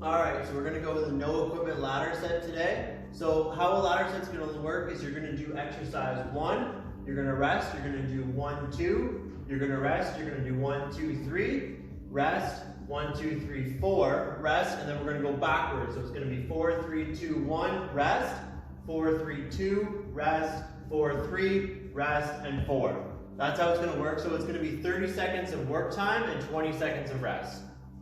Alright, so we're going to go with a no equipment ladder set today. So how a ladder set's going to work is you're going to do exercise 1, you're going to rest, you're going to do 1, 2, you're going to rest, you're going to do 1, 2, 3, rest, 1, 2, 3, 4, rest, and then we're going to go backwards. So it's going to be 4, 3, 2, 1, rest, 4, 3, 2, rest, 4, 3, rest, and 4. That's how it's going to work. So it's going to be 30 seconds of work time and 20 seconds of rest.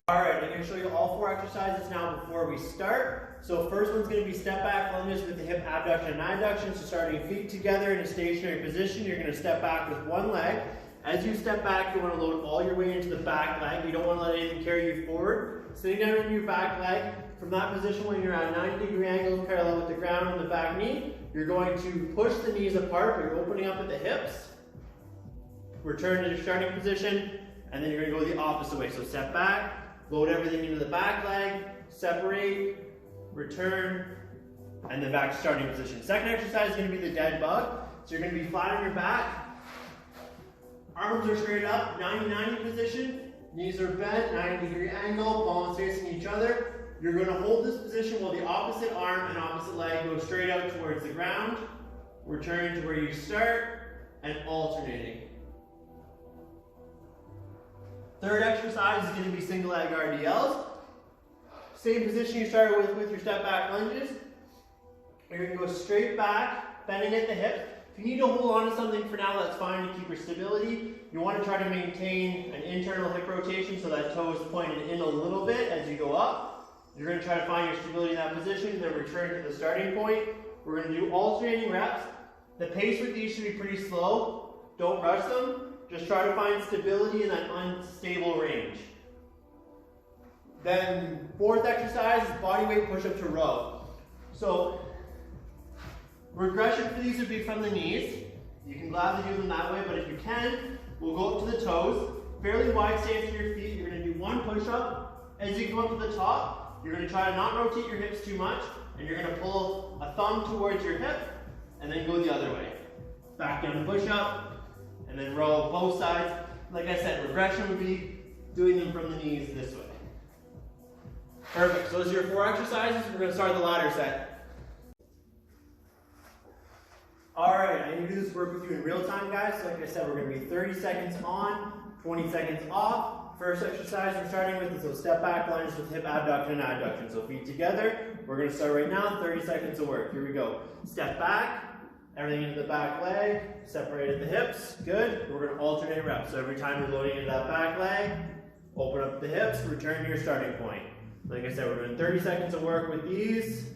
Alright, I'm going to show you all 4 exercises now before we start. So first one's going to be step back lunges with the hip abduction and adduction. So starting feet together in a stationary position, you're going to step back with one leg. As you step back, you want to load all your weight into the back leg. You don't want to let anything carry you forward. Sitting down on your back leg, from that position when you're at 90-degree angles parallel with the ground on the back knee, you're going to push the knees apart, but you're opening up at the hips. Return to your starting position, and then you're going to go the opposite way. So step back, load everything into the back leg, separate, return, and then back to starting position. Second exercise is going to be the dead bug. So you're going to be flat on your back. Arms are straight up, 90-90 position. Knees are bent, 90-degree angle, palms facing each other. You're going to hold this position while the opposite arm and opposite leg go straight out towards the ground. Return to where you start, and alternating. Third exercise is going to be single leg RDLs. Same position you started with your step back lunges. You're going to go straight back, bending at the hips. If you need to hold on to something for now, that's fine to keep your stability. You want to try to maintain an internal hip rotation so that toe is pointed in a little bit as you go up. You're going to try to find your stability in that position, then return to the starting point. We're going to do alternating reps. The pace with these should be pretty slow. Don't rush them. Just try to find stability in that unstable range. Then fourth exercise is body weight push-up to row. So regression for these would be from the knees. You can gladly do them that way, but if you can, we'll go up to the toes. Fairly wide stance to your feet. You're going to do one push-up. As you go up to the top, you're going to try to not rotate your hips too much, and you're going to pull a thumb towards your hip, and then go the other way. Back down to push-up. And then row both sides. Like I said, regression would be doing them from the knees this way. Perfect. So those are your 4 exercises. We're going to start the ladder set. Alright, I need to do this work with you in real time, guys. So like I said, we're going to be 30 seconds on, 20 seconds off. First exercise we're starting with is those step back lunges with hip abduction and adduction. So feet together. We're going to start right now, 30 seconds of work. Here we go. Step back. Everything into the back leg, separate at the hips, good. We're going to alternate reps. So every time you're loading into that back leg, open up the hips, return to your starting point. Like I said, we're doing 30 seconds of work with these.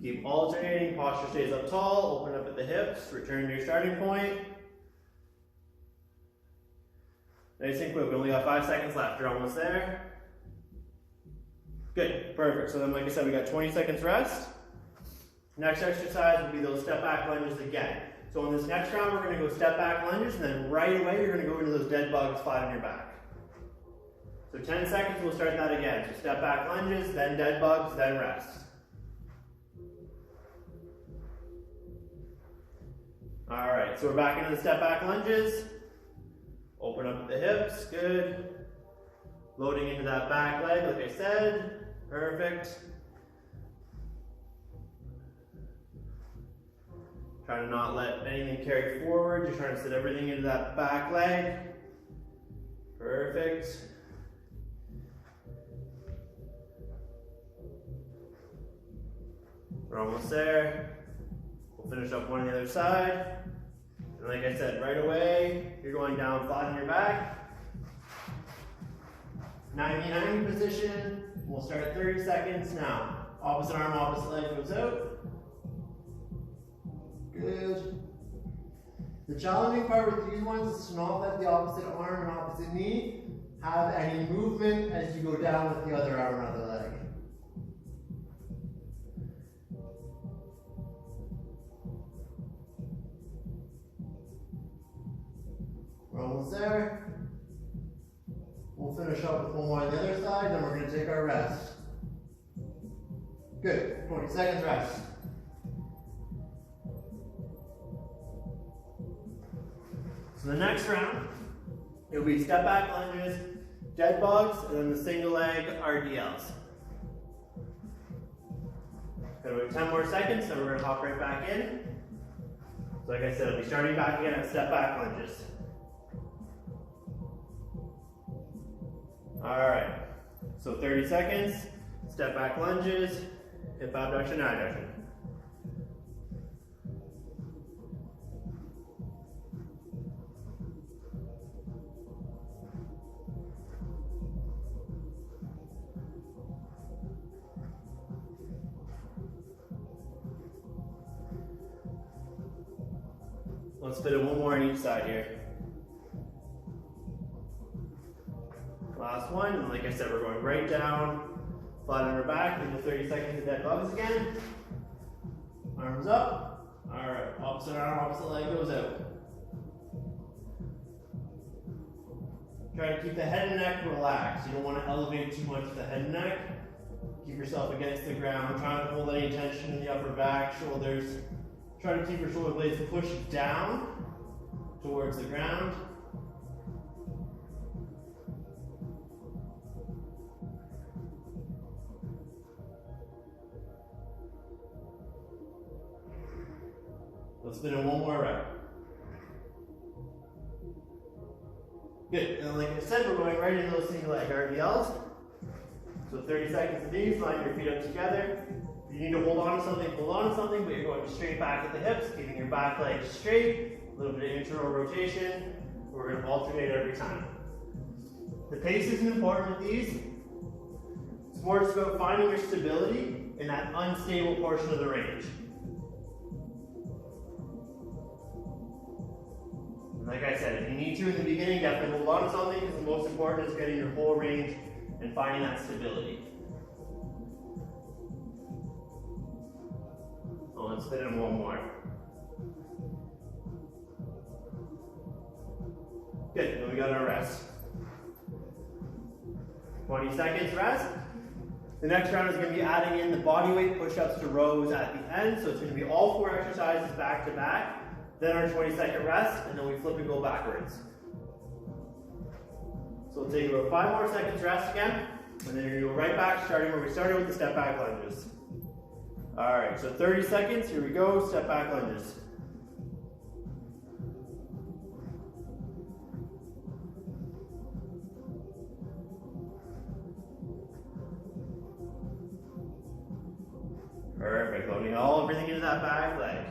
Keep alternating, posture stays up tall, open up at the hips, return to your starting point. Nice and quick, we only got 5 seconds left, you're almost there. Good, perfect. So then like I said, we got 20 seconds rest. Next exercise will be those step back lunges again. So in this next round, we're going to go step back lunges, and then right away, you're going to go into those dead bugs flat on your back. So 10 seconds, we'll start that again. So step back lunges, then dead bugs, then rest. All right, so we're back into the step back lunges. Open up the hips, good. Loading into that back leg, like I said, perfect. Trying to not let anything carry forward. You're trying to sit everything into that back leg. Perfect. We're almost there. We'll finish up one on the other side. And like I said, right away, you're going down flat on your back. 90-90 position. We'll start at 30 seconds now. Opposite arm, opposite leg goes out. Good. The challenging part with these ones is to not let the opposite arm and opposite knee have any movement as you go down with the other arm and other leg. We're almost there. We'll finish up with one more on the other side, then we're going to take our rest. Good. 20 seconds rest. So the next round, it'll be step back lunges, dead bugs, and then the single leg RDLs. Gonna wait 10 more seconds, then we're gonna hop right back in. So like I said, I'll be starting back again at step back lunges. All right, so 30 seconds, step back lunges, hip abduction, adduction. Let's fit in one more on each side here. Last one, and like I said, we're going right down, flat on our back, into 30 seconds of dead bugs again. Arms up. All right, opposite arm, opposite leg goes out. Try to keep the head and neck relaxed. You don't want to elevate too much the head and neck. Keep yourself against the ground. Try not to hold any tension in the upper back, shoulders. Try to keep your shoulder blades pushed down towards the ground. Let's spin in one more rep. Good, and like I said, we're going right into those single leg RDLs. So 30 seconds of these, line your feet up together. If you need to hold on to something, hold on to something, but you're going straight back at the hips, keeping your back leg straight, a little bit of internal rotation. We're going to alternate every time. The pace isn't important with these. It's more just about finding your stability in that unstable portion of the range. And like I said, if you need to in the beginning, definitely hold on to something, because the most important is getting your whole range and finding that stability. Let's fit in one more. Good, then we got our rest. 20 seconds rest. The next round is going to be adding in the body weight push-ups to rows at the end. So it's going to be all 4 exercises back to back, then our 20-second rest, and then we flip and go backwards. So we'll take about 5 more seconds rest again, and then you're going to go right back, starting where we started with the step back lunges. All right, so 30 seconds, here we go, step back lunges. Perfect, loading everything into that back leg.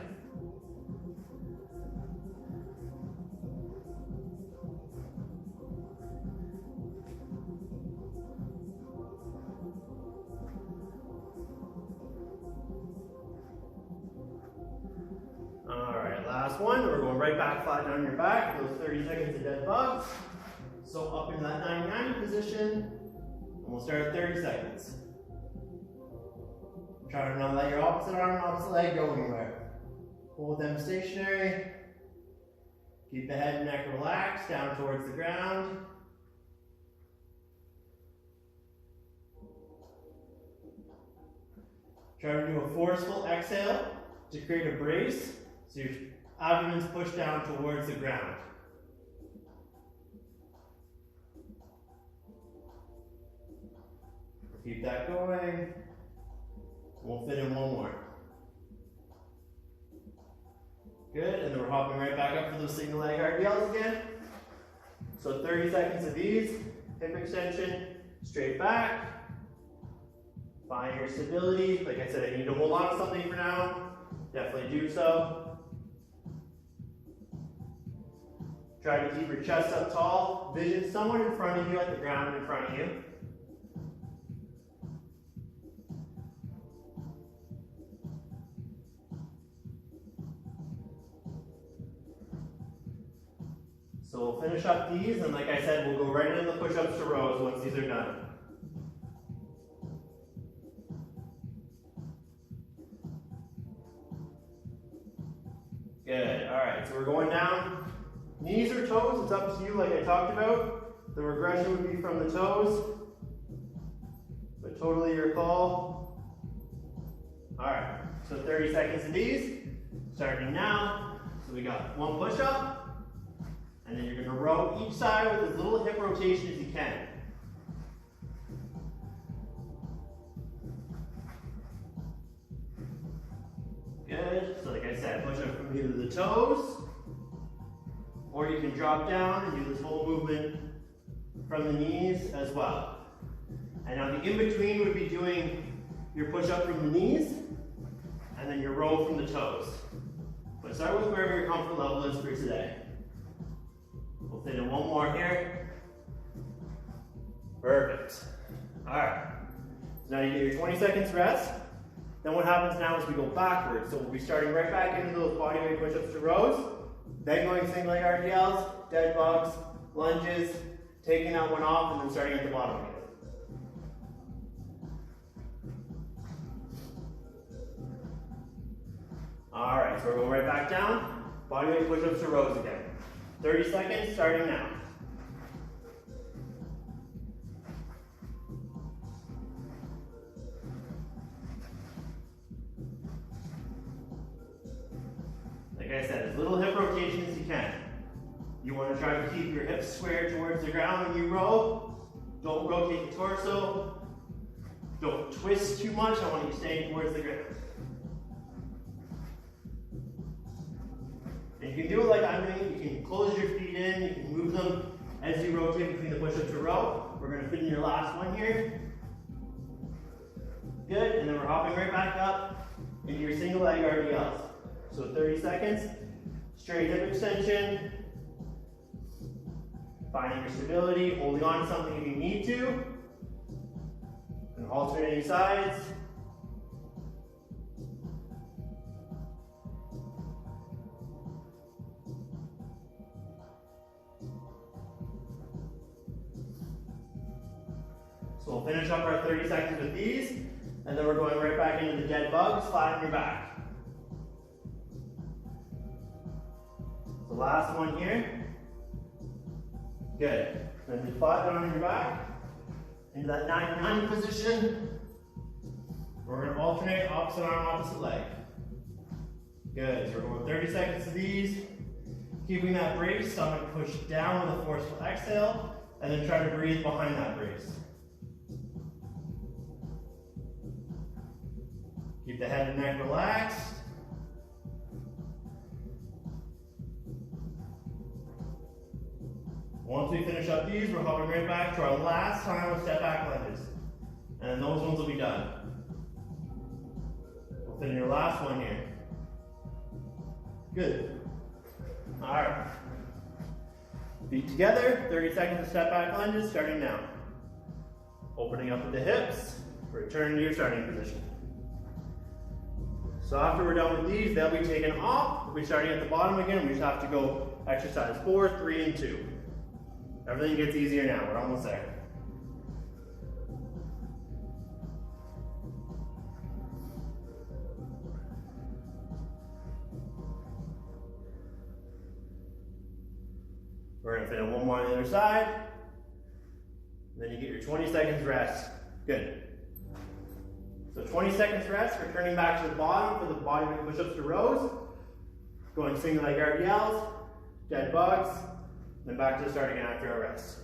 Last one, we're going right back flat on your back, those 30 seconds of dead bugs. So up in that 99 position, and we'll start at 30 seconds. Try to not let your opposite arm and opposite leg go anywhere. Hold them stationary. Keep the head and neck relaxed, down towards the ground. Try to do a forceful exhale to create a brace, so your abdomen's pushed down towards the ground. Keep that going. We'll fit in one more. Good, and then we're hopping right back up for those single leg RDLs again. So 30 seconds of these, hip extension, straight back. Find your stability. Like I said, I need to hold on to something for now. Definitely do so. Try to keep your chest up tall. Vision somewhat in front of you, at the ground in front of you. So we'll finish up these, and like I said, we'll go right into the push-ups to rows once these are done. Good, all right, so we're going down. Knees or toes, it's up to you like I talked about. The regression would be from the toes, but totally your call. All right, so 30 seconds of these, starting now. So we got one push-up, and then you're gonna row each side with as little hip rotation as you can. Again, push up from either the toes, or you can drop down and do this whole movement from the knees as well. And now the in-between would be doing your push-up from the knees, and then your row from the toes. But start with wherever your comfort level is for today. We'll fit in one more here. Perfect. All right. So now you get your 20 seconds rest. Then what happens now is we go backwards. So we'll be starting right back into those bodyweight push-ups to rows, then going single leg RDLs, dead bugs, lunges, taking that one off, and then starting at the bottom again. All right, so we're going right back down. Bodyweight push-ups to rows again. 30 seconds, starting now. Like I said, as little hip rotation as you can. You want to try to keep your hips square towards the ground when you row. Don't rotate the torso. Don't twist too much. I want you staying towards the ground. And you can do it like I'm doing. You can close your feet in. You can move them as you rotate between the push-up to row. We're going to fit in your last one here. Good. And then we're hopping right back up into your single leg RDLs. So 30 seconds. Straight hip extension. Finding your stability, holding on to something if you need to. And alternating sides. So we'll finish up our 30 seconds with these, and then we're going right back into the dead bugs, flat on your back. The last one here. Good. Then you flat down on your back, into that 99 position. We're going to alternate opposite arm, opposite leg. Good. So we're going 30 seconds of these. Keeping that brace, stomach pushed down with a forceful exhale, and then try to breathe behind that brace. Keep the head and neck relaxed. Once we finish up these, we're hopping right back to our last time of step back lunges. And those ones will be done. We'll fit in your last one here. Good. All right. Feet together, 30 seconds of step back lunges, starting now. Opening up with the hips, return to your starting position. So after we're done with these, they'll be taken off. We'll be starting at the bottom again. We just have to go exercise 4, 3, and 2. Everything gets easier now. We're almost there. We're going to fit in one more on the other side. And then you get your 20 seconds rest. Good. So 20 seconds rest, returning back to the bottom for the bodyweight push-ups to rows. Going single leg RDLs, dead bugs, then back to the start again after our rest.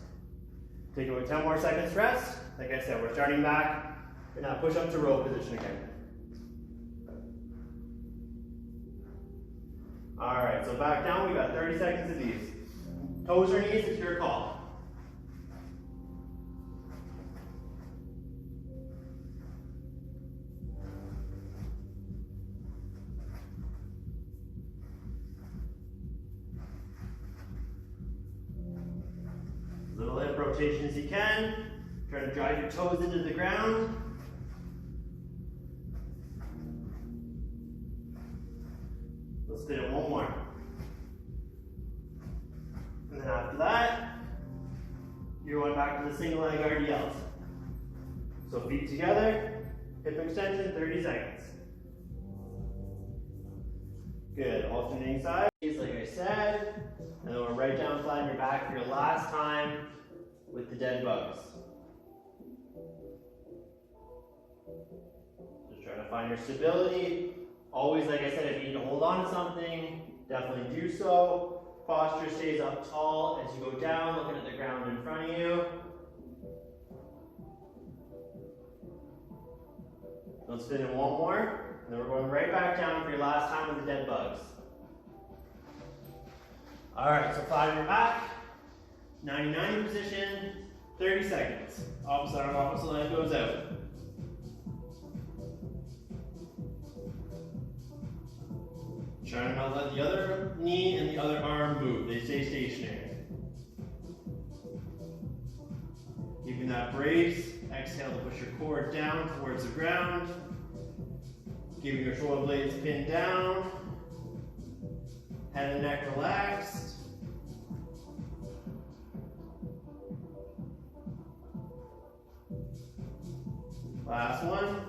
Take about 10 more seconds rest. Like I said, we're starting back in that push-up to row position again. All right, so back down, we got 30 seconds of these. Toes or knees, it's your call. Little hip rotation as you can. Try to drive your toes into the ground. Let's fit in one more. And then after that, you're going back to the single leg RDLs. So feet together, hip extension, 30 seconds. Good, alternating sides, like I said. And then we're right down flat on your back for your last time with the dead bugs. Just trying to find your stability. Always, like I said, if you need to hold on to something, definitely do so. Posture stays up tall as you go down, looking at the ground in front of you. Let's fit in one more. And then we're going right back down for your last time with the dead bugs. All right, so flat on your back, 90-90 position, 30 seconds. Opposite arm, opposite leg goes out. Try to not let the other knee and the other arm move. They stay stationary. Keeping that brace. Exhale to push your core down towards the ground. Keeping your shoulder blades pinned down. Head and neck relaxed. Last one.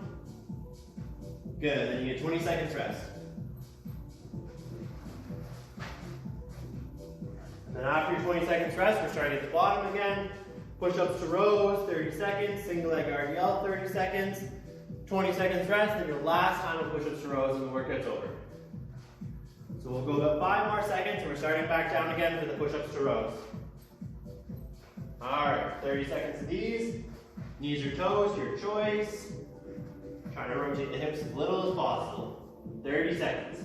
Good. Then you get 20 seconds rest. Then after your 20 seconds rest, we're starting at the bottom again. Push-ups to rows, 30 seconds. Single leg RDL, 30 seconds. 20 seconds rest, then your last time of push-ups to rows and the workout's over. So we'll go about 5 more seconds and we're starting back down again for the push-ups to rows. All right, 30 seconds of these. Knees or toes, your choice. Trying to rotate the hips as little as possible. 30 seconds.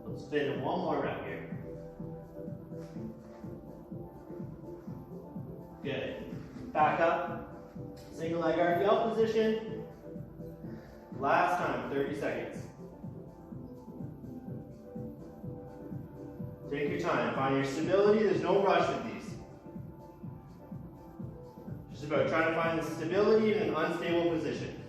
Let's fit in one more rep here. Good. Back up. Single leg RDL position. Last time, 30 seconds. Take your time. Find your stability. There's no rush with these. Just about trying to find the stability in an unstable position.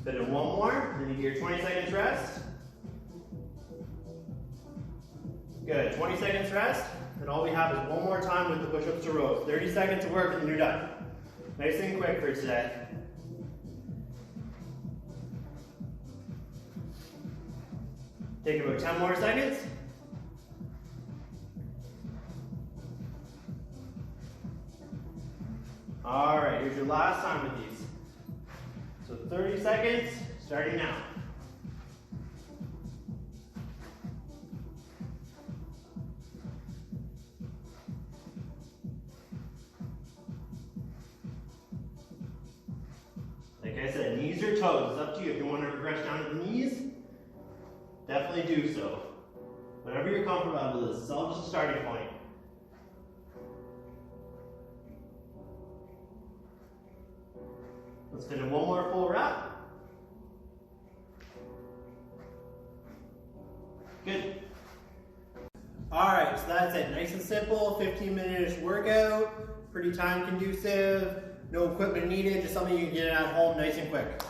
Fit in one more, then you get your 20 seconds rest. Good, 20 seconds rest, and all we have is one more time with the push-ups to rows. 30 seconds of work and then you're done. Nice and quick for today. Take about 10 more seconds. All right, here's your last time with these. So 30 seconds, starting now. Like I said, knees or toes, it's up to you. If you want to regress down to the knees, definitely do so. Whatever you're comfortable with, it's all just a starting point. Let's fit in one more full rep. Good. All right, so that's it. Nice and simple, 15-minute-ish workout. Pretty time conducive. No equipment needed, just something you can get at home nice and quick.